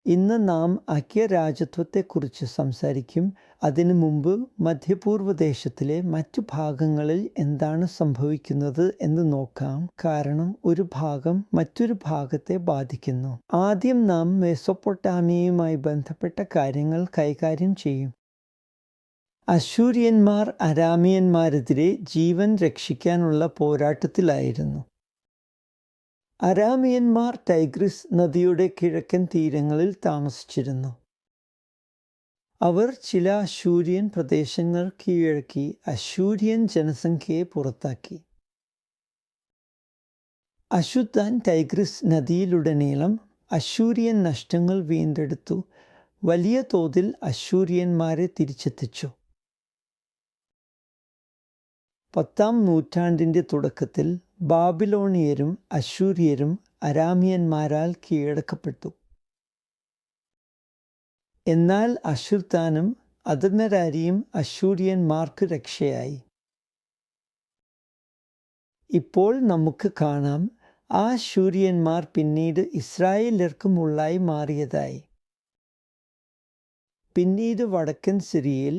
ഇന്ന് നാം ഐക്യരാജ്യത്വത്തെക്കുറിച്ച് സംസാരിക്കും. അതിനു മുമ്പ് മധ്യപൂർവ്വദേശത്തിലെ മറ്റു ഭാഗങ്ങളിൽ എന്താണ് സംഭവിക്കുന്നത് എന്ന് നോക്കാം. കാരണം ഒരു ഭാഗം മറ്റൊരു ഭാഗത്തെ ബാധിക്കുന്നു. ആദ്യം നാം മെസൊപ്പൊട്ടാമിയയുമായി ബന്ധപ്പെട്ട കാര്യങ്ങൾ കൈകാര്യം ചെയ്യും. അശൂര്യന്മാർ അരാമിയന്മാരെതിരെ ജീവൻ രക്ഷിക്കാനുള്ള പോരാട്ടത്തിലായിരുന്നു. അരാമിയന്മാർ ടൈഗ്രിസ് നദിയുടെ കിഴക്കൻ തീരങ്ങളിൽ താമസിച്ചിരുന്നു. അവർ ചില അശൂര്യൻ പ്രദേശങ്ങൾ കീഴടക്കി അശൂര്യൻ ജനസംഖ്യയെ പുറത്താക്കി. അശുദ്ധാൻ ടൈഗ്രിസ് നദിയിലുടനീളം അശൂര്യൻ നഷ്ടങ്ങൾ വീണ്ടെടുത്തു വലിയ തോതിൽ അശൂര്യന്മാരെ തിരിച്ചെത്തിച്ചു. 10-ാം നൂറ്റാണ്ടിൻ്റെ തുടക്കത്തിൽ ബാബിലോണിയരും അശൂര്യരും അരാമിയന്മാരാൽ കീഴടക്കപ്പെട്ടു. എന്നാൽ അശുർത്താനും അദർനരാരിയും അശൂര്യന്മാർക്ക് രക്ഷയായി. ഇപ്പോൾ നമുക്ക് കാണാം ആ അശൂര്യന്മാർ പിന്നീട് ഇസ്രായേല്യർക്ക് മുള്ളായി മാറിയതായി. പിന്നീട് വടക്കൻ സിറിയയിൽ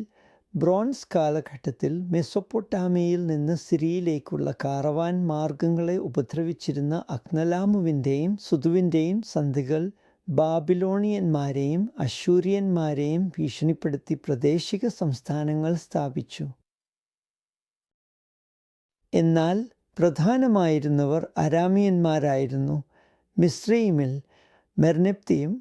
ബ്രോൺസ് കാലഘട്ടത്തിൽ മെസൊപ്പൊട്ടാമിയയിൽ നിന്ന് സിറിയയിലേക്കുള്ള കാറവാൻ മാർഗങ്ങളെ ഉപദ്രവിച്ചിരുന്ന അക്നലാമുവിൻ്റെയും സുതുവിൻ്റെയും സന്ധികൾ ബാബിലോണിയന്മാരെയും അശൂര്യന്മാരെയും ഭീഷണിപ്പെടുത്തി പ്രാദേശിക സംസ്ഥാനങ്ങൾ സ്ഥാപിച്ചു. എന്നാൽ പ്രധാനമായിരുന്നവർ അരാമിയന്മാരായിരുന്നു. മിസ്രയീമിൽ മെർനെപ്തിയും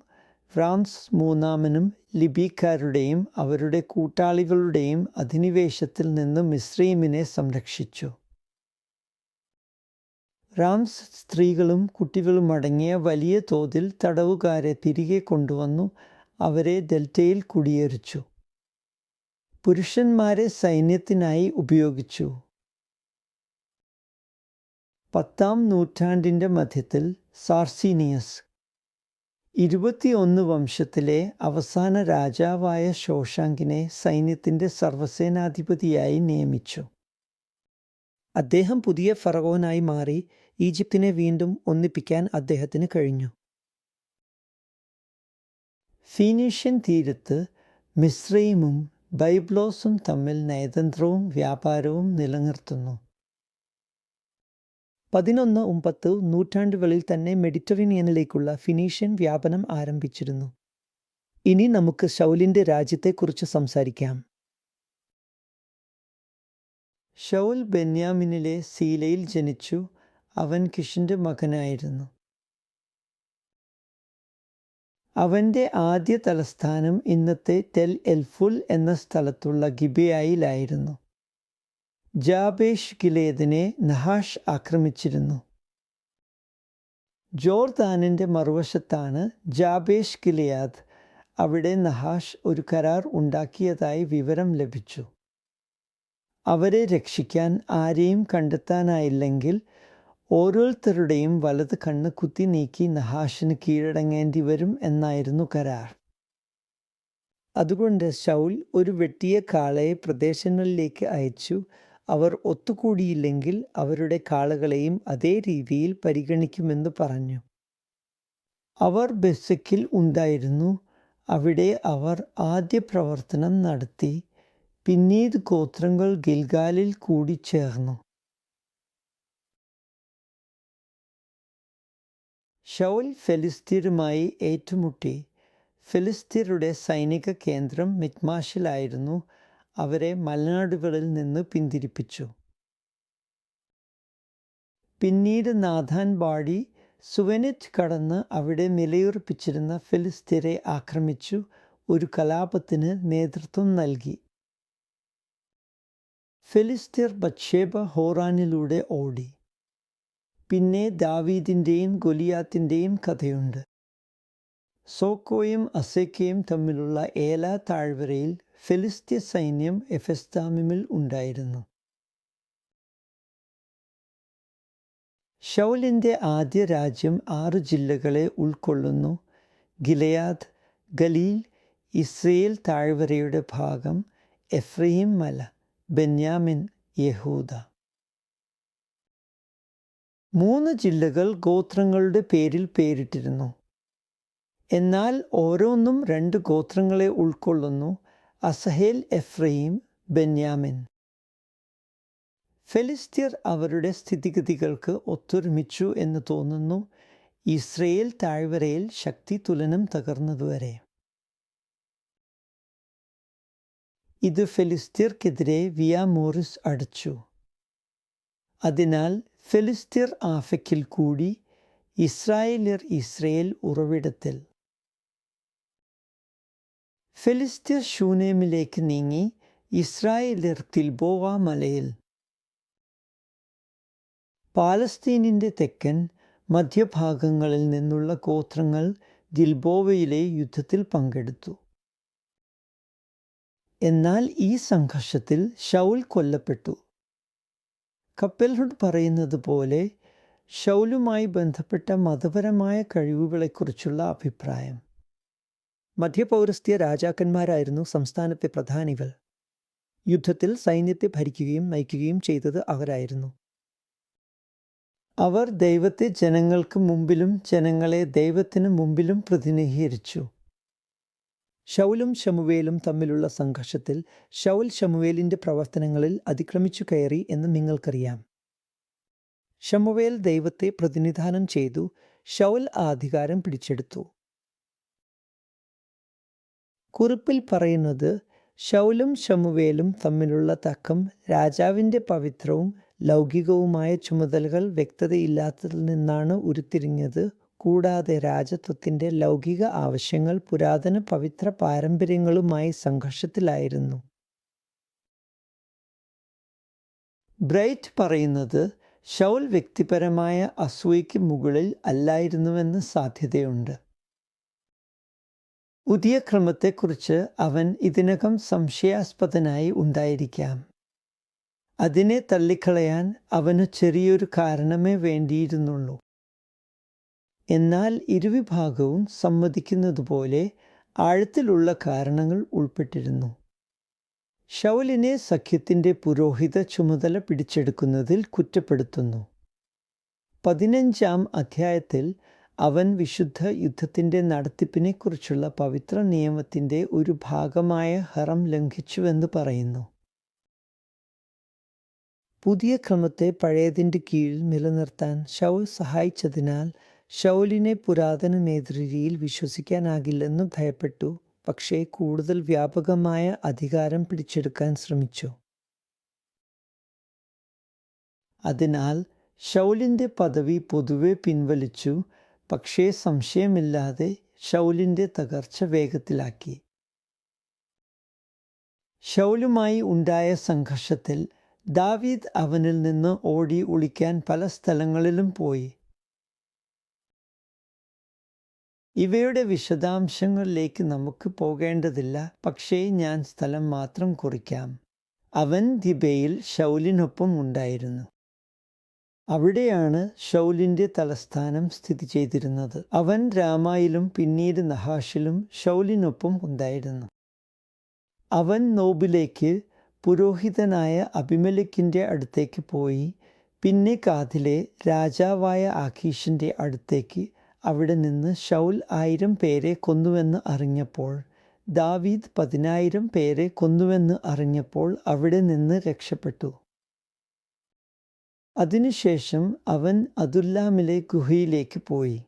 ഫ്രാൻസ് മൂന്നാമനും ലിബിക്കാരുടെയും അവരുടെ കൂട്ടാളികളുടെയും അധിനിവേശത്തിൽ നിന്ന് മിസ്രയീമിനെ സംരക്ഷിച്ചു. റാംസ് സ്ത്രീകളും കുട്ടികളും അടങ്ങിയ വലിയ തോതിൽ തടവുകാരെ തിരികെ കൊണ്ടുവന്നു അവരെ ഡെൽറ്റയിൽ കുടിയേറിച്ചു. പുരുഷന്മാരെ സൈന്യത്തിനായി ഉപയോഗിച്ചു. 10-ാം നൂറ്റാണ്ടിൻ്റെ മധ്യത്തിൽ സാർസീനിയസ് 21 വംശത്തിലെ അവസാന രാജാവായ ശോഷാങ്കിനെ സൈന്യത്തിൻ്റെ സർവ്വസേനാധിപതിയായി നിയമിച്ചു. അദ്ദേഹം പുതിയ ഫറവോനായി മാറി. ഈജിപ്തിനെ വീണ്ടും ഒന്നിപ്പിക്കാൻ അദ്ദേഹത്തിന് കഴിഞ്ഞു. ഫീനീഷ്യൻ തീരത്ത് മിസ്രയീമും ബൈബ്ലോസും തമ്മിൽ നയതന്ത്രവും വ്യാപാരവും നിലനിർത്തുന്നു. 11-10 നൂറ്റാണ്ടുകളിൽ തന്നെ മെഡിറ്ററേനിയനിലേക്കുള്ള ഫിനീഷ്യൻ വ്യാപനം ആരംഭിച്ചിരുന്നു. ഇനി നമുക്ക് ശൗലിൻ്റെ രാജ്യത്തെക്കുറിച്ച് സംസാരിക്കാം. ശൗൽ ബെന്യാമിനിലെ സീലയിൽ ജനിച്ചു. അവൻ കിഷിൻ്റെ മകനായിരുന്നു. അവൻ്റെ ആദ്യ തലസ്ഥാനം ഇന്നത്തെ ടെൽ എൽഫുൽ എന്ന സ്ഥലത്തുള്ള ഗിബെയയിലായിരുന്നു. ജാബേഷ് ഗിലേദിനെ നഹാഷ് ആക്രമിച്ചിരുന്നു. ജോർദാനിൻ്റെ മറുവശത്താണ് ജാബേഷ് ഗിലെയാദ്. അവിടെ നഹാഷ് ഒരു കരാർ ഉണ്ടാക്കിയതായി വിവരം ലഭിച്ചു. അവരെ രക്ഷിക്കാൻ ആരെയും കണ്ടെത്താനായില്ലെങ്കിൽ ഓരോരുത്തരുടെയും വലത് കണ്ണ് കുത്തി നീക്കി നഹാഷിന് കീഴടങ്ങേണ്ടി വരും എന്നായിരുന്നു കരാർ. അതുകൊണ്ട് ശൗൽ ഒരു വെട്ടിയ കാളയെ പ്രദേശങ്ങളിലേക്ക് അയച്ചു. അവർ ഒത്തുകൂടിയില്ലെങ്കിൽ അവരുടെ കാളകളെയും അതേ രീതിയിൽ പരിഗണിക്കുമെന്ന് പറഞ്ഞു. അവർ ബെസക്കിൽ ഉണ്ടായിരുന്നു. അവിടെ അവർ ആദ്യ പ്രവർത്തനം നടത്തി. പിന്നീട് ഗോത്രങ്ങൾ ഗിൽഗാലിൽ കൂടി ചേർന്നു. ശൗൽ ഫെലിസ്ത്യരുമായി ഏറ്റുമുട്ടി. ഫെലിസ്ത്യരുടെ സൈനിക കേന്ദ്രം മിക്മാഷിലായിരുന്നു. അവരെ മലനാടുകളിൽ നിന്ന് പിന്തിരിപ്പിച്ചു. പിന്നീട് നാഥാൻ ബാടി സുവനെറ്റ് കടന്ന് അവിടെ നിലയുറപ്പിച്ചിരുന്ന ഫെലിസ്ത്യരെ ആക്രമിച്ചു ഒരു കലാപത്തിന് നേതൃത്വം നൽകി. ഫെലിസ്ത്യർ ബത്ശേബ ഹോറാനിലൂടെ ഓടി. പിന്നെ ദാവീദിൻ്റെയും ഗൊലിയാത്തിൻ്റെയും കഥയുണ്ട്. സോക്കോയും അസേക്കയും തമ്മിലുള്ള ഏല താഴ്വരയിൽ ഫെലിസ്ത്യ സൈന്യം എഫെസ്താമിമിൽ ഉണ്ടായിരുന്നു. ശൗലിൻ്റെ ആദ്യ രാജ്യം 6 ജില്ലകളെ ഉൾക്കൊള്ളുന്നു. ഗിലെയാദ്, ഗലീൽ, ഇസ്രയേൽ താഴ്വരയുടെ ഭാഗം, എഫ്രയീം മല, ബെന്യാമിൻ, യഹൂദ. 3 ജില്ലകൾ ഗോത്രങ്ങളുടെ പേരിൽ പേരിട്ടിരുന്നു. എന്നാൽ ഓരോന്നും 2 ഗോത്രങ്ങളെ ഉൾക്കൊള്ളുന്നു: അസഹേൽ, എഫ്രയീം, ബെന്യാമിൻ. ഫെലിസ്ത്യർ അവരുടെ സ്ഥിതിഗതികൾക്ക് ഒത്തൊരുമിച്ചു എന്ന് തോന്നുന്നു, ഇസ്രയേൽ താഴ്വരയിൽ ശക്തി തുലനം തകർന്നതുവരെ. ഇത് ഫെലിസ്ത്യർക്കെതിരെ വിയ മോറിസ് അടച്ചു. അതിനാൽ ഫെലിസ്ത്യർ ആഫെക്കിൽ കൂടി, ഇസ്രായേല്യർ ഇസ്രയേൽ ഉറവിടത്തിൽ. ഫെലിസ്ത്യർ ശൂനേമിലേക്ക് നീങ്ങി, ഇസ്രായേല്യർ ഗിൽബോവ മലയിൽ. പാലസ്തീനിൻ്റെ തെക്കൻ മധ്യഭാഗങ്ങളിൽ നിന്നുള്ള ഗോത്രങ്ങൾ ഗിൽബോവയിലെ യുദ്ധത്തിൽ പങ്കെടുത്തു. എന്നാൽ ഈ സംഘർഷത്തിൽ ശൗൽ കൊല്ലപ്പെട്ടു. കപ്പെൽഹുഡ് പറയുന്നത് പോലെ, ശൗലുമായി ബന്ധപ്പെട്ട മതപരമായ കഴിവുകളെക്കുറിച്ചുള്ള അഭിപ്രായം. മധ്യപൗരസ്ത്യ രാജാക്കന്മാരായിരുന്നു സംസ്ഥാനത്തെ പ്രധാനികൾ. യുദ്ധത്തിൽ സൈന്യത്തെ ഭരിക്കുകയും നയിക്കുകയും ചെയ്തത് അവരായിരുന്നു. അവർ ദൈവത്തെ ജനങ്ങൾക്ക് മുമ്പിലും ജനങ്ങളെ ദൈവത്തിന് മുമ്പിലും പ്രതിനിധീകരിച്ചു. ശൗലും ശമൂവേലും തമ്മിലുള്ള സംഘർഷത്തിൽ ശൗൽ ശമൂവേലിൻ്റെ പ്രവർത്തനങ്ങളിൽ അതിക്രമിച്ചു കയറി എന്ന് നിങ്ങൾക്കറിയാം. ശമൂവേൽ ദൈവത്തെ പ്രതിനിധാനം ചെയ്തു, ശൗൽ ആ അധികാരം പിടിച്ചെടുത്തു. കുറിപ്പിൽ പറയുന്നത്, ശൗലും ശമൂവേലും തമ്മിലുള്ള തർക്കം രാജാവിൻ്റെ പവിത്രവും ലൗകികവുമായ ചുമതലകൾ വ്യക്തതയില്ലാത്തതിൽ നിന്നാണ് ഉരുത്തിരിഞ്ഞത്. കൂടാതെ രാജത്വത്തിൻ്റെ ലൗകിക ആവശ്യങ്ങൾ പുരാതന പവിത്ര പാരമ്പര്യങ്ങളുമായി സംഘർഷത്തിലായിരുന്നു. ബ്രൈറ്റ് പറയുന്നത്, ശൗൽ വ്യക്തിപരമായ അസൂയയ്ക്ക് മുകളിൽ അല്ലായിരുന്നുവെന്ന് സാധ്യതയുണ്ട്. പുതിയ ക്രമത്തെക്കുറിച്ച് അവൻ ഇതിനകം സംശയാസ്പദനായി ഉണ്ടായിരിക്കാം. അതിനെ തള്ളിക്കളയാൻ അവന് ചെറിയൊരു കാരണമേ വേണ്ടിയിരുന്നുള്ളൂ. എന്നാൽ ഇരുവിഭാഗവും സമ്മതിക്കുന്നതുപോലെ ആഴത്തിലുള്ള കാരണങ്ങൾ ഉൾപ്പെട്ടിരുന്നു. ശൗലിനെ സഖ്യത്തിൻ്റെ പുരോഹിത ചുമതല പിടിച്ചെടുക്കുന്നതിൽ കുറ്റപ്പെടുത്തുന്നു. 15-ാം അധ്യായത്തിൽ അവൻ വിശുദ്ധ യുദ്ധത്തിൻ്റെ നടത്തിപ്പിനെക്കുറിച്ചുള്ള പവിത്ര നിയമത്തിൻ്റെ ഒരു ഭാഗമായ ഹറം ലംഘിച്ചുവെന്ന് പറയുന്നു. പുതിയ ക്രമത്തെ പഴയതിൻ്റെ കീഴിൽ നിലനിർത്താൻ ശൗൽ സഹായിച്ചതിനാൽ ശൗലിനെ പുരാതന നേതൃരീതിയിൽ വിശ്വസിക്കാനാകില്ലെന്ന് ഭയപ്പെട്ടു. പക്ഷേ കൂടുതൽ വ്യാപകമായ അധികാരം പിടിച്ചെടുക്കാൻ ശ്രമിച്ചു. അതിനാൽ ശൗലിൻ്റെ പദവി പൊതുവെ പിൻവലിച്ചു. പക്ഷേ സംശയമില്ലാതെ ശൗലിൻ്റെ തകർച്ച വേഗത്തിലാക്കി. ശൗലുമായി ഉണ്ടായ സംഘർഷത്തിൽ ദാവീദ് അവനിൽ നിന്ന് ഓടി ഒളിക്കാൻ പല സ്ഥലങ്ങളിലും പോയി. ഇവയുടെ വിശദാംശങ്ങളിലേക്ക് നമുക്ക് പോകേണ്ടതില്ല, പക്ഷേ ഞാൻ സ്ഥലം മാത്രം കുറിക്കാം. അവൻ ഗിബയിൽ ശൗലിനൊപ്പം ഉണ്ടായിരുന്നു. അവിടെയാണ് ശൗലിൻ്റെ തലസ്ഥാനം സ്ഥിതി ചെയ്തിരുന്നത്. അവൻ രാമായിലും പിന്നീട് നഹാഷിലും ശൗലിനൊപ്പം ഉണ്ടായിരുന്നു. അവൻ നോബിലേക്ക് പുരോഹിതനായ അബിമേലെക്കിൻ്റെ അടുത്തേക്ക് പോയി, പിന്നെ ഗാദിലെ രാജാവായ ആഖീഷിൻ്റെ അടുത്തേക്ക്. അവിടെ നിന്ന് ശൗൽ 1000 പേരെ കൊന്നുവെന്ന് അറിഞ്ഞപ്പോൾ, ദാവീദ് 10,000 പേരെ കൊന്നുവെന്ന് അറിഞ്ഞപ്പോൾ അവിടെ നിന്ന് രക്ഷപ്പെട്ടു. അതിനുശേഷം അവൻ അദുല്ലാമിലെ ഗുഹയിലേക്ക് പോയി.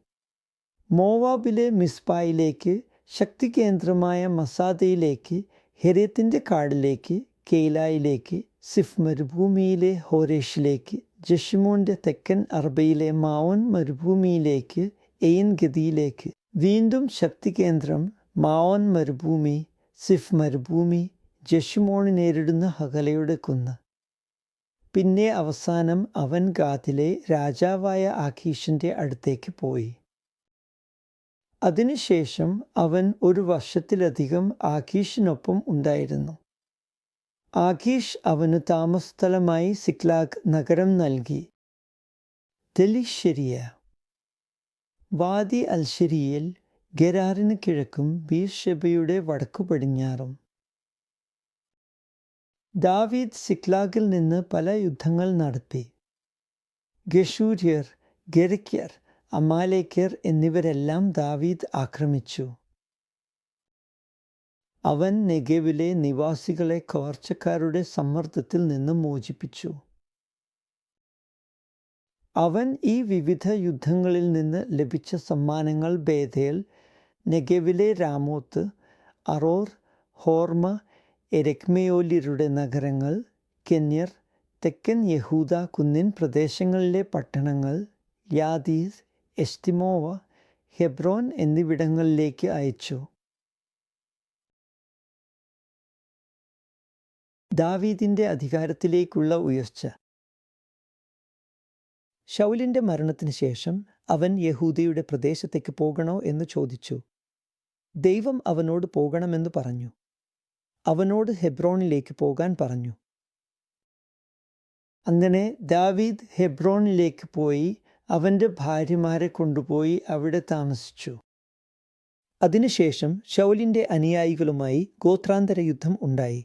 മോവാബിലെ മിസ്പായിലേക്ക്, ശക്തികേന്ദ്രമായ മസാദയിലേക്ക്, ഹെരേത്തിൻ്റെ കാടിലേക്ക്, കെയിലായിലേക്ക്, സിഫ് മരുഭൂമിയിലെ ഹോരേഷിലേക്ക്, ജഷിമോൻ്റെ തെക്കൻ അർബയിലെ മാവോൻ മരുഭൂമിയിലേക്ക്, എയിൻ ഗദിയിലേക്ക്. വീണ്ടും ശക്തികേന്ദ്രം മാവോൻ മരുഭൂമി, സിഫ് മരുഭൂമി, ജഷിമോൺ നേരിടുന്ന ഹകലയുടെ കുന്ന്. പിന്നെ അവസാനം അവൻ ഗാദിലെ രാജാവായ ആഖീഷിൻ്റെ അടുത്തേക്ക് പോയി. അതിനുശേഷം അവൻ 1 വർഷത്തിലധികം ആഖീഷിനൊപ്പം ഉണ്ടായിരുന്നു. ആഖീഷ് അവന് താമസസ്ഥലമായി സിക്ലാഗ് നഗരം നൽകി. തെലിശ്ശെരിയ, വാദി അൽശെരിയിൽ, ഗെരാറിന് കിഴക്കും ബീർഷെബയുടെ വടക്കു പടിഞ്ഞാറും. ദാവീദ് സിക്ലാഗിൽ നിന്ന് പല യുദ്ധങ്ങൾ നടത്തി. ഗഷൂര്യർ, ഗെരക്യർ അമാലേക്യർ എന്നിവരെല്ലാം ദാവീദ് ആക്രമിച്ചു. അവൻ നെഗെവിലെ നിവാസികളെ കവർച്ചക്കാരുടെ സമ്മർദ്ദത്തിൽ നിന്ന് മോചിപ്പിച്ചു. അവൻ ഈ വിവിധ യുദ്ധങ്ങളിൽ നിന്ന് ലഭിച്ച സമ്മാനങ്ങൾ ബേഥേൽ, നെഗെവിലെ രാമോത്ത്, അറോർ, ഹോർമ, എരക്മയോല്യരുടെ നഗരങ്ങൾ, കെന്യർ, തെക്കൻ യഹൂദ കുന്നിൻ പ്രദേശങ്ങളിലെ പട്ടണങ്ങൾ, യാദീസ്, എസ്തിമോവ, ഹെബ്രോൻ എന്നിവിടങ്ങളിലേക്ക് അയച്ചു. ദാവീദിൻ്റെ അധികാരത്തിലേക്കുള്ള ഉയർച്ച. ശൗലിൻ്റെ മരണത്തിന് ശേഷം അവൻ യഹൂദയുടെ പ്രദേശത്തേക്ക് പോകണോ എന്ന് ചോദിച്ചു. ദൈവം അവനോട് പോകണമെന്ന് പറഞ്ഞു. അവനോട് ഹെബ്രോണിലേക്ക് പോകാൻ പറഞ്ഞു. അങ്ങനെ ദാവീദ് ഹെബ്രോണിലേക്ക് പോയി അവൻ്റെ ഭാര്യമാരെ കൊണ്ടുപോയി അവിടെ താമസിച്ചു. അതിനുശേഷം ശൗലിൻ്റെ അനുയായികളുമായി ഗോത്രാന്തര യുദ്ധം ഉണ്ടായി.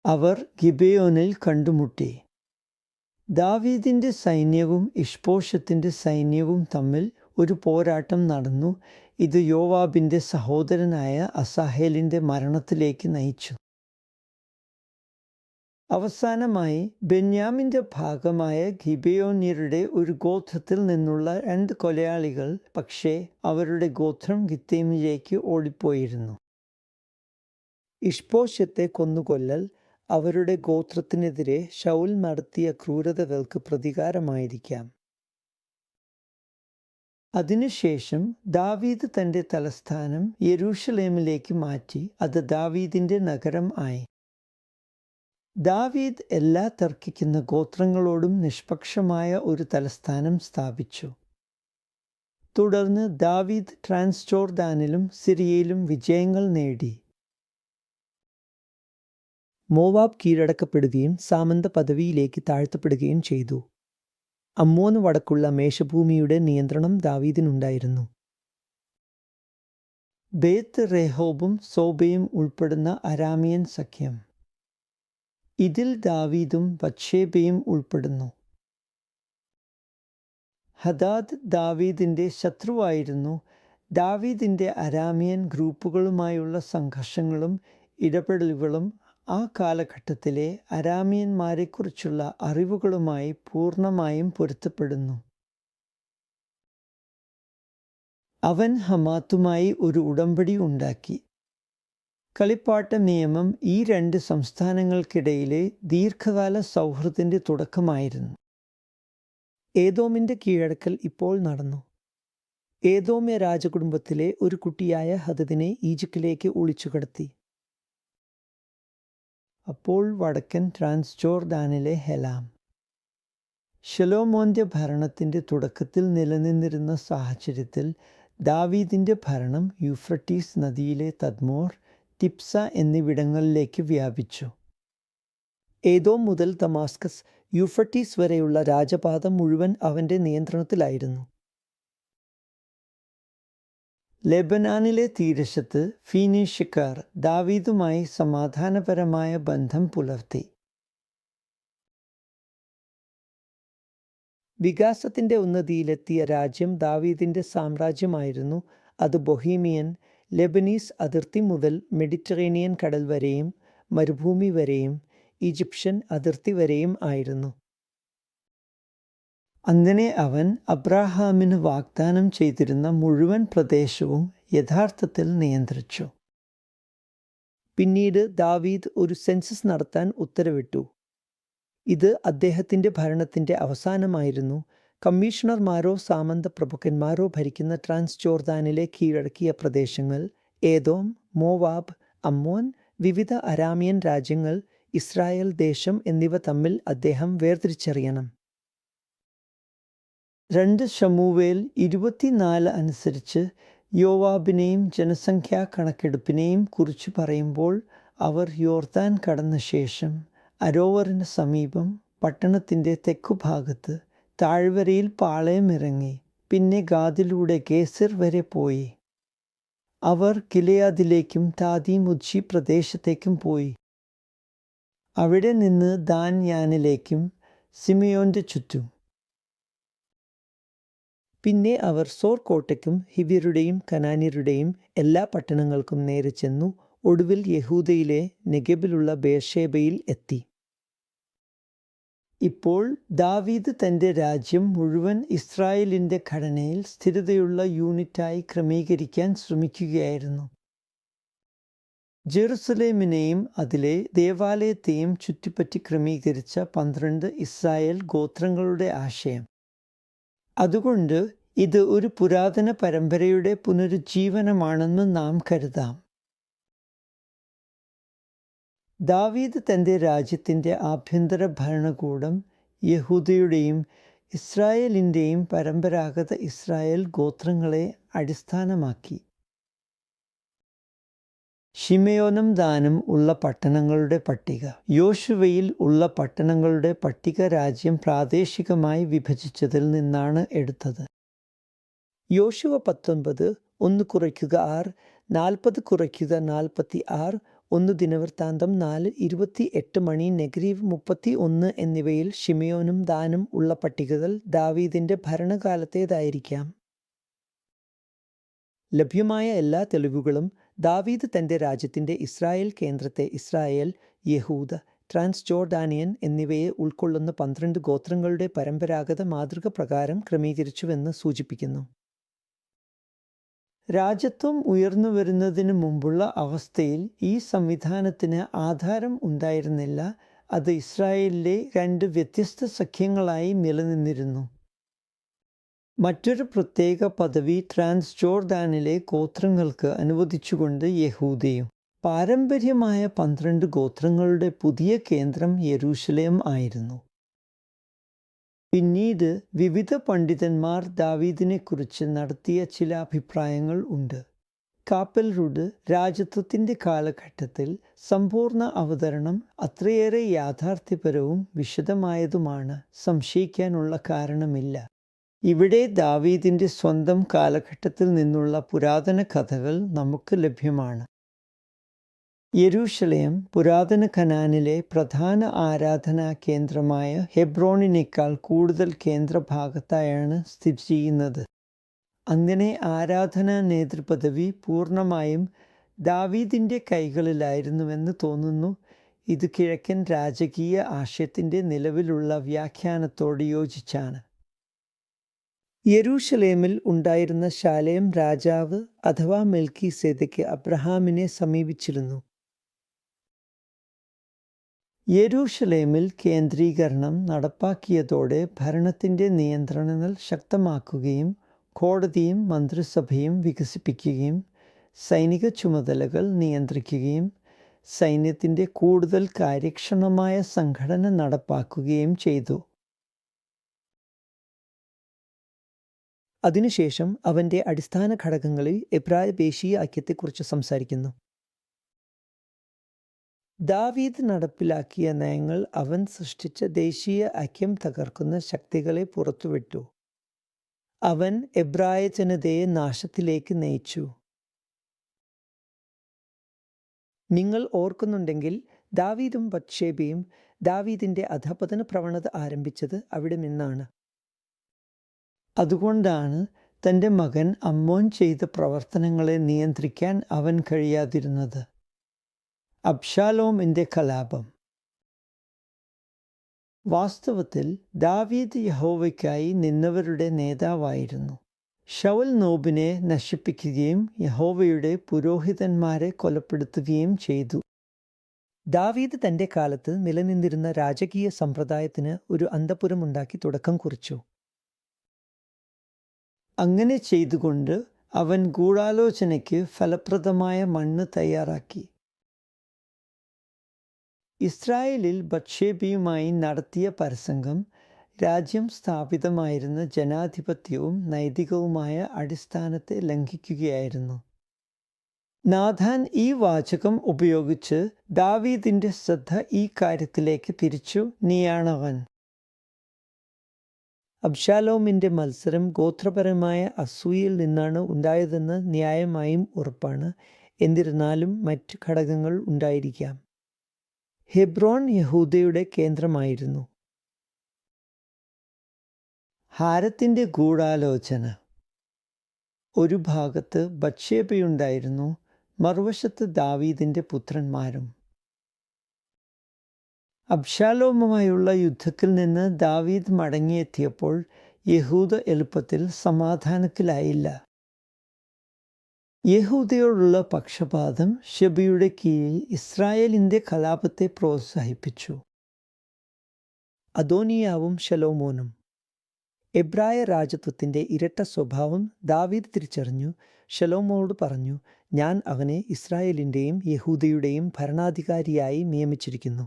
അവർ ഗിബെയോനിൽ കണ്ടുമുട്ടി. ദാവീദിൻ്റെ സൈന്യവും ഇഷ്ബോശത്തിൻ്റെ സൈന്യവും തമ്മിൽ ഒരു പോരാട്ടം നടന്നു. ഇത് യോവാബിൻ്റെ സഹോദരനായ അസാഹേലിൻ്റെ മരണത്തിലേക്ക് നയിച്ചു. അവസാനമായി ബെന്യാമിൻ്റെ ഭാഗമായ ഗിബെയോന്യരുടെ ഒരു ഗോത്രത്തിൽ നിന്നുള്ള 2 കൊലയാളികൾ പക്ഷേ അവരുടെ ഗോത്രം ഗിത്തെമിലേക്ക് ഓടിപ്പോയിരുന്നു. ഇഷ്ബോശത്തെ കൊന്നുകൊല്ലൽ അവരുടെ ഗോത്രത്തിനെതിരെ ശൗൽ നടത്തിയ ക്രൂരതകൾക്ക് പ്രതികാരമായിരിക്കാം. അതിനുശേഷം ദാവീദ് തൻ്റെ തലസ്ഥാനം യെരൂശലേമിലേക്ക് മാറ്റി. അത് ദാവീദിൻ്റെ നഗരം ആയി. ദാവീദ് എല്ലാ തർക്കിക്കുന്ന ഗോത്രങ്ങളോടും നിഷ്പക്ഷമായ ഒരു തലസ്ഥാനം സ്ഥാപിച്ചു. തുടർന്ന് ദാവീദ് ട്രാൻസ്ജോർദാനിലും സിറിയയിലും വിജയങ്ങൾ നേടി. മോവാബ് കീഴടക്കപ്പെടുകയും സാമന്ത പദവിയിലേക്ക് താഴ്ത്തപ്പെടുകയും ചെയ്തു. അമ്മോന് വടക്കുള്ള മേശഭൂമിയുടെ നിയന്ത്രണം ദാവീദിനുണ്ടായിരുന്നു. ബേത്ത് റെഹോബും സോബയും ഉൾപ്പെടുന്ന അരാമിയൻ സഖ്യം. ഇതിൽ ദാവീദും ബത്ശേബയും ഉൾപ്പെടുന്നു. ഹദാദ് ദാവീദിൻ്റെ ശത്രുവായിരുന്നു. ദാവീദിൻ്റെ അരാമിയൻ ഗ്രൂപ്പുകളുമായുള്ള സംഘർഷങ്ങളും ഇടപെടലുകളും ആ കാലഘട്ടത്തിലെ അരാമിയന്മാരെക്കുറിച്ചുള്ള അറിവുകളുമായി പൂർണ്ണമായും പൊരുത്തപ്പെടുന്നു. അവൻ ഹമാത്തുമായി ഒരു ഉടമ്പടി ഉണ്ടാക്കി. കളിപ്പാട്ട നിയമം ഈ 2 സംസ്ഥാനങ്ങൾക്കിടയിലെ ദീർഘകാല സൗഹൃദത്തിൻ്റെ തുടക്കമായിരുന്നു. ഏദോമിൻ്റെ കീഴടക്കൽ ഇപ്പോൾ നടന്നു. ഏദോമ്യ രാജകുടുംബത്തിലെ ഒരു കുട്ടിയായ ഹദദിനെ ഈജിപ്തിലേക്ക് ഒളിച്ചുകടത്തി. അപ്പോൾ വടക്കൻ ട്രാൻസ്ജോർദാനിലെ ഹെലാം. ശലോമോൻ്റെ ഭരണത്തിൻ്റെ തുടക്കത്തിൽ നിലനിന്നിരുന്ന സാഹചര്യത്തിൽ ദാവീദിൻ്റെ ഭരണം യൂഫ്രട്ടീസ് നദിയിലെ തദ്മോർ, തിപ്സ എന്നിവിടങ്ങളിലേക്ക് വ്യാപിച്ചു. ഏദോം മുതൽ ദമാസ്കസ്, യൂഫ്രട്ടീസ് വരെയുള്ള രാജപാത മുഴുവൻ അവൻ്റെ നിയന്ത്രണത്തിലായിരുന്നു. ലെബനാനിലെ തീരശത്ത് ഫീനീഷ്യക്കാർ ദാവീദുമായി സമാധാനപരമായ ബന്ധം പുലർത്തി. വികാസത്തിൻ്റെ ഉന്നതിയിലെത്തിയ രാജ്യം ദാവീദിൻ്റെ സാമ്രാജ്യമായിരുന്നു. അത് ബൊഹീമിയൻ, ലെബനീസ് അതിർത്തി മുതൽ മെഡിറ്ററേനിയൻ കടൽ വരെയും മരുഭൂമി വരെയും ഈജിപ്ഷ്യൻ അതിർത്തി വരെയും ആയിരുന്നു. അങ്ങനെ അവൻ അബ്രാഹാമിന് വാഗ്ദാനം ചെയ്തിരുന്ന മുഴുവൻ പ്രദേശവും യഥാർത്ഥത്തിൽ നിയന്ത്രിച്ചു. പിന്നീട് ദാവീദ് ഒരു സെൻസസ് നടത്താൻ ഉത്തരവിട്ടു. ഇത് അദ്ദേഹത്തിൻ്റെ ഭരണത്തിൻ്റെ അവസാനമായിരുന്നു. കമ്മീഷണർമാരോ സാമന്ത പ്രഭുക്കന്മാരോ ഭരിക്കുന്ന ട്രാൻസ്ജോർദാനിലെ കീഴടക്കിയ പ്രദേശങ്ങൾ, ഏദോം, മോവാബ്, അമ്മോൻ, വിവിധ അരാമിയൻ രാജ്യങ്ങൾ, ഇസ്രായേൽ ദേശം എന്നിവ തമ്മിൽ അദ്ദേഹം വേർതിരിച്ചറിയണം. 2 ശമൂവേൽ 24 അനുസരിച്ച് യോവാബിനെയും ജനസംഖ്യാ കണക്കെടുപ്പിനെയും കുറിച്ച് പറയുമ്പോൾ അവർ യോർദാൻ കടന്ന ശേഷം അരോവറിന് സമീപം പട്ടണത്തിൻ്റെ തെക്കുഭാഗത്ത് താഴ്വരയിൽ പാളയമിറങ്ങി. പിന്നെ ഗാദിലൂടെ ഗേസിർ വരെ പോയി. അവർ ഗിലെയാദിലേക്കും താദീമുദ്ശി പ്രദേശത്തേക്കും പോയി. അവിടെ നിന്ന് ദാൻ യാനിലേക്കും സിമിയോൻ്റെ ചുറ്റും പിന്നെ അവർ സോർ കോട്ടയ്ക്കും ഹിവ്യരുടെയും കനാന്യരുടെയും എല്ലാ പട്ടണങ്ങൾക്കും നേരെ ചെന്നു. ഒടുവിൽ യഹൂദയിലെ നെഗബിലുള്ള ബേർഷേബയിൽ എത്തി. ഇപ്പോൾ ദാവീദ് തൻ്റെ രാജ്യം മുഴുവൻ ഇസ്രായേലിൻ്റെ ഘടനയിൽ സ്ഥിരതയുള്ള യൂണിറ്റായി ക്രമീകരിക്കാൻ ശ്രമിക്കുകയായിരുന്നു. ജെറുസലേമിനെയും അതിലെ ദേവാലയത്തെയും ചുറ്റിപ്പറ്റി ക്രമീകരിച്ച 12 ഇസ്രായേൽ ഗോത്രങ്ങളുടെ ആശയം. അതുകൊണ്ട് ഇത് ഒരു പുരാതന പരമ്പരയുടെ പുനരുജ്ജീവനമാണെന്ന് നാം കരുതാം. ദാവീദ് തൻ്റെ രാജ്യത്തിൻ്റെ ആഭ്യന്തര ഭരണകൂടം യഹൂദയുടെയും ഇസ്രായേലിൻ്റെയും പരമ്പരാഗത ഇസ്രായേൽ ഗോത്രങ്ങളെ അടിസ്ഥാനമാക്കി. ശിമെയോനും ദാനും ഉള്ള പട്ടണങ്ങളുടെ പട്ടിക. യോശുവയിൽ ഉള്ള പട്ടണങ്ങളുടെ പട്ടിക രാജ്യം പ്രാദേശികമായി വിഭജിച്ചതിൽ നിന്നാണ് എടുത്തത്. യോശുവ 19 1 കുറയ്ക്കുക 6, 40 കുറയ്ക്കുക 46, 1 ദിനവൃത്താന്തം 4 28 മണി നെഗരീവ് 31 എന്നിവയിൽ ശിമെയോനും ദാനും ഉള്ള പട്ടികകൾ ദാവീദിൻ്റെ ഭരണകാലത്തേതായിരിക്കാം. ലഭ്യമായ എല്ലാ തെളിവുകളും ദാവീദ് തൻ്റെ രാജ്യത്തിൻ്റെ ഇസ്രായേൽ കേന്ദ്രത്തെ ഇസ്രായേൽ, യഹൂദ, ട്രാൻസ്ജോർഡാനിയൻ എന്നിവയെ ഉൾക്കൊള്ളുന്ന 12 ഗോത്രങ്ങളുടെ പരമ്പരാഗത മാതൃക പ്രകാരം ക്രമീകരിച്ചുവെന്ന് സൂചിപ്പിക്കുന്നു. രാജ്യത്വം ഉയർന്നു വരുന്നതിന് മുമ്പുള്ള അവസ്ഥയിൽ ഈ സംവിധാനത്തിന് ആധാരം ഉണ്ടായിരുന്നില്ല. അത് ഇസ്രായേലിലെ 2 വ്യത്യസ്ത സഖ്യങ്ങളായി നിലനിന്നിരുന്നു. മറ്റൊരു പ്രത്യേക പദവി ട്രാൻസ്ജോർഡാനിലെ ഗോത്രങ്ങൾക്ക് അനുവദിച്ചുകൊണ്ട് യഹൂദയും. പാരമ്പര്യമായ 12 ഗോത്രങ്ങളുടെ പുതിയ കേന്ദ്രം യെരൂശലേം ആയിരുന്നു. പിന്നീട് വിവിധ പണ്ഡിതന്മാർ ദാവീദിനെക്കുറിച്ച് നടത്തിയ ചില അഭിപ്രായങ്ങൾ ഉണ്ട്. കാപ്പൽറുഡ് രാജത്വത്തിൻ്റെ കാലഘട്ടത്തിൽ സമ്പൂർണ്ണ അവതരണം അത്രയേറെ യാഥാർത്ഥ്യപരവും വിശദമായതുമാണ്. സംശയിക്കാനുള്ള കാരണമില്ല. ഇവിടെ ദാവീദിൻ്റെ സ്വന്തം കാലഘട്ടത്തിൽ നിന്നുള്ള പുരാതന കഥകൾ നമുക്ക് ലഭ്യമാണ്. യെരൂശലേം പുരാതന കനാനിലെ പ്രധാന ആരാധനാ കേന്ദ്രമായ ഹെബ്രോണിനേക്കാൾ കൂടുതൽ കേന്ദ്രഭാഗത്തായാണ് സ്ഥിതി ചെയ്യുന്നത്. അങ്ങനെ ആരാധനാ നേതൃപദവി പൂർണ്ണമായും ദാവീദിൻ്റെ കൈകളിലായിരുന്നുവെന്ന് തോന്നുന്നു. ഇത് കിഴക്കൻ രാജകീയ ആശയത്തിൻ്റെ നിലവിലുള്ള വ്യാഖ്യാനത്തോട് യോജിച്ചാണ്. യെരൂശലേമിൽ ഉണ്ടായിരുന്ന ശാലേം രാജാവ് അഥവാ മെൽക്കിസേദെക്ക് അബ്രഹാമിനെ സമീപിച്ചിരുന്നു. യെരൂശലേമിൽ കേന്ദ്രീകരണം നടപ്പാക്കിയതോടെ ഭരണത്തിൻ്റെ നിയന്ത്രണങ്ങൾ ശക്തമാക്കുകയും കോടതിയും മന്ത്രിസഭയും വികസിപ്പിക്കുകയും സൈനിക ചുമതലകൾ നിയന്ത്രിക്കുകയും സൈന്യത്തിൻ്റെ കൂടുതൽ കാര്യക്ഷമമായ സംഘടന നടപ്പാക്കുകയും ചെയ്തു. അതിനുശേഷം അവൻ്റെ അടിസ്ഥാന ഘടകങ്ങളിൽ എബ്രായ ദേശീയ ഐക്യത്തെക്കുറിച്ച് സംസാരിക്കുന്നു. ദാവീദ് നടപ്പിലാക്കിയ നയങ്ങൾ അവൻ സൃഷ്ടിച്ച ദേശീയ ഐക്യം തകർക്കുന്ന ശക്തികളെ പുറത്തുവിട്ടു. അവൻ എബ്രായ ജനതയെ നാശത്തിലേക്ക് നയിച്ചു. നിങ്ങൾ ഓർക്കുന്നുണ്ടെങ്കിൽ ദാവീദും ബത്ശേബയും ദാവീദിൻ്റെ അധപതന പ്രവണത ആരംഭിച്ചത് അവിടെ നിന്നാണ്. അതുകൊണ്ടാണ് തൻ്റെ മകൻ അമ്മോൻ ചെയ്ത പ്രവർത്തനങ്ങളെ നിയന്ത്രിക്കാൻ അവൻ കഴിയാതിരുന്നത്. അബ്ശാലോമിൻ്റെ കലാപം. വാസ്തവത്തിൽ ദാവീദ് യഹോവയ്ക്കായി നിന്നവരുടെ നേതാവായിരുന്നു. ശൗൽ നോബിനെ നശിപ്പിക്കുകയും യഹോവയുടെ പുരോഹിതന്മാരെ കൊലപ്പെടുത്തുകയും ചെയ്തു. ദാവീദ് തൻ്റെ കാലത്ത് നിലനിന്നിരുന്ന രാജകീയ സമ്പ്രദായത്തിന് ഒരു അന്തഃപുരമുണ്ടാക്കി തുടക്കം കുറിച്ചു. അങ്ങനെ ചെയ്തുകൊണ്ട് അവൻ ഗൂഢാലോചനയ്ക്ക് ഫലപ്രദമായ മണ്ണ് തയ്യാറാക്കി. ഇസ്രായേലിൽ ബത്ശേബയുമായി നടത്തിയ പരസംഗം രാജ്യം സ്ഥാപിതമായിരുന്ന ജനാധിപത്യവും നൈതികവുമായ അടിസ്ഥാനത്തെ ലംഘിക്കുകയായിരുന്നു. നാഥാൻ ഈ വാചകം ഉപയോഗിച്ച് ദാവീദിൻ്റെ ശ്രദ്ധ ഈ കാര്യത്തിലേക്ക് തിരിച്ചു. നീയാണവൻ. അബ്ശാലോമിൻ്റെ മത്സരം ഗോത്രപരമായ അസൂയയിൽ നിന്നാണ് ഉണ്ടായതെന്ന് ന്യായമായും ഉറപ്പാണ്. എന്നിരുന്നാലും മറ്റ് ഘടകങ്ങൾ ഉണ്ടായിരിക്കാം. ഹെബ്രോൺ യഹൂദയുടെ കേന്ദ്രമായിരുന്നു. ഹാരത്തിൻ്റെ ഗൂഢാലോചന. ഒരു ഭാഗത്ത് ബത്ശേബയുണ്ടായിരുന്നു, മറുവശത്ത് ദാവീദിൻ്റെ പുത്രന്മാരും. അബ്ശാലോമുമായുള്ള യുദ്ധത്തിൽ നിന്ന് ദാവീദ് മടങ്ങിയെത്തിയപ്പോൾ യഹൂദ എളുപ്പത്തിൽ സമാധാനത്തിലായില്ല. യഹൂദയോടുള്ള പക്ഷപാതം ഷെബയുടെ കീഴിൽ ഇസ്രായേലിൻ്റെ കലാപത്തെ പ്രോത്സാഹിപ്പിച്ചു. അദോനിയാവും ശലോമോനും. എബ്രായ രാജത്വത്തിൻ്റെ ഇരട്ട സ്വഭാവം ദാവീദ് തിരിച്ചറിഞ്ഞു. ശലോമോനോട് പറഞ്ഞു, ഞാൻ അവനെ ഇസ്രായേലിൻ്റെയും യഹൂദയുടെയും ഭരണാധികാരിയായി നിയമിച്ചിരിക്കുന്നു.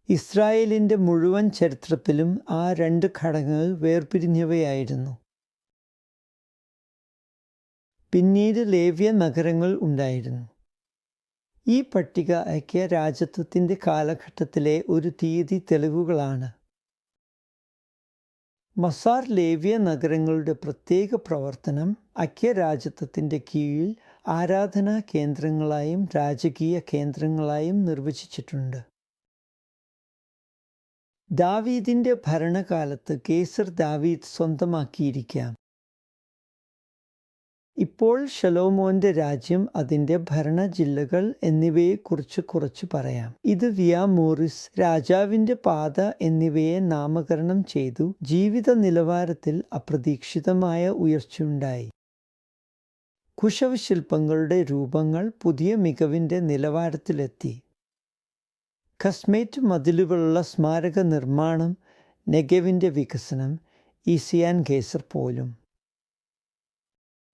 ഇസ്രായേലിൻ്റെ മുഴുവൻ ചരിത്രത്തിലും ആ രണ്ട് ഘടകങ്ങൾ വേർപിരിഞ്ഞവയായിരുന്നു. പിന്നീട് ലേവ്യ നഗരങ്ങൾ ഉണ്ടായിരുന്നു. ഈ പട്ടിക ഐക്യരാജ്യത്വത്തിൻ്റെ കാലഘട്ടത്തിലെ ഒരു തീയതി തെളിവുകളാണ്. മസാർ ലേവ്യ നഗരങ്ങളുടെ പ്രത്യേക പ്രവർത്തനം ഐക്യരാജ്യത്വത്തിൻ്റെ കീഴിൽ ആരാധനാ കേന്ദ്രങ്ങളായും രാജകീയ കേന്ദ്രങ്ങളായും നിർവചിച്ചിട്ടുണ്ട്. ദാവീദിൻ്റെ ഭരണകാലത്ത് കേസർ ദാവീദ് സ്വന്തമാക്കിയിരിക്കാം. ഇപ്പോൾ ശലോമോൻ്റെ രാജ്യം, അതിൻ്റെ ഭരണ ജില്ലകൾ എന്നിവയെക്കുറിച്ച് കുറച്ച് പറയാം. ഇത് വിയാ മോറിസ്, രാജാവിൻ്റെ പാത എന്നിവയെ നാമകരണം ചെയ്തു. ജീവിത നിലവാരത്തിൽ അപ്രതീക്ഷിതമായ ഉയർച്ചയുണ്ടായി. കുശവ ശില്പങ്ങളുടെ രൂപങ്ങൾ പുതിയ മികവിൻ്റെ നിലവാരത്തിലെത്തി. ഖസ്മേറ്റ് മതിലുകളുള്ള സ്മാരക നിർമ്മാണം, നെഗവിൻ്റെ വികസനം, ഈസിയാൻ ഗേസർ പോലും.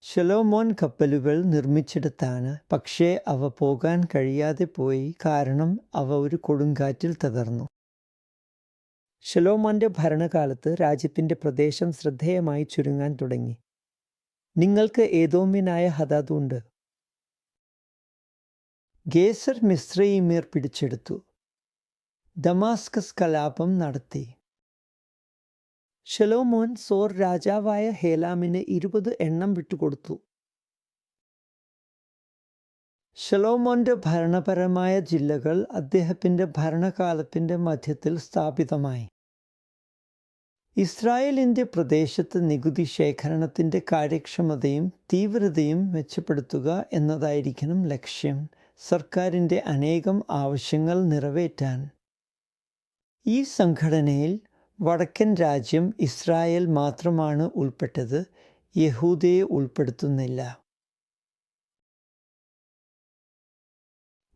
ശലോമോൻ കപ്പലുകൾ നിർമ്മിച്ചെടുത്താണ്, പക്ഷേ അവ പോകാൻ കഴിയാതെ പോയി, കാരണം അവ ഒരു കൊടുങ്കാറ്റിൽ തകർന്നു. ശലോമോൻ്റെ ഭരണകാലത്ത് രാജ്യത്തിൻ്റെ പ്രദേശം ശ്രദ്ധേയമായി ചുരുങ്ങാൻ തുടങ്ങി. നിങ്ങൾക്ക് ഏദോമ്യനായ ഹദാദ് ഉണ്ട്. ഗേസർ മിസ്രയീമ്യർ പിടിച്ചെടുത്തു. ദമാസ്കസ് കലാപം നടത്തി. ശലോമോൻ സോർ രാജാവായ ഹേലാമിന് 20 എണ്ണം വിട്ടുകൊടുത്തു. ശലോമോൻ്റെ ഭരണപരമായ ജില്ലകൾ അദ്ദേഹത്തിൻ്റെ ഭരണകാലത്തിൻ്റെ മധ്യത്തിൽ സ്ഥാപിതമായി. ഇസ്രായേലിൻ്റെ പ്രദേശത്ത് നികുതി ശേഖരണത്തിൻ്റെ കാര്യക്ഷമതയും തീവ്രതയും മെച്ചപ്പെടുത്തുക എന്നതായിരിക്കണം ലക്ഷ്യം, സർക്കാരിൻ്റെ അനേകം ആവശ്യങ്ങൾ നിറവേറ്റാൻ. ഈ സംഘടനയിൽ വടക്കൻ രാജ്യം ഇസ്രായേൽ മാത്രമാണ് ഉൾപ്പെട്ടത്, യഹൂദയെ ഉൾപ്പെടുത്തുന്നില്ല.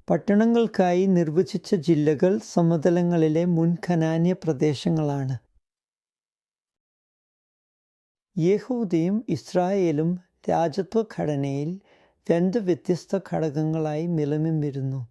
പട്ടണങ്ങൾക്കായി നിർവചിച്ച ജില്ലകൾ സമതലങ്ങളിലെ മുൻ കനാന്യ പ്രദേശങ്ങളാണ്. യഹൂദയും ഇസ്രായേലും രാജത്വ ഘടനയിൽ 2 വ്യത്യസ്ത ഘടകങ്ങളായി നിലനിന്നിരുന്നു.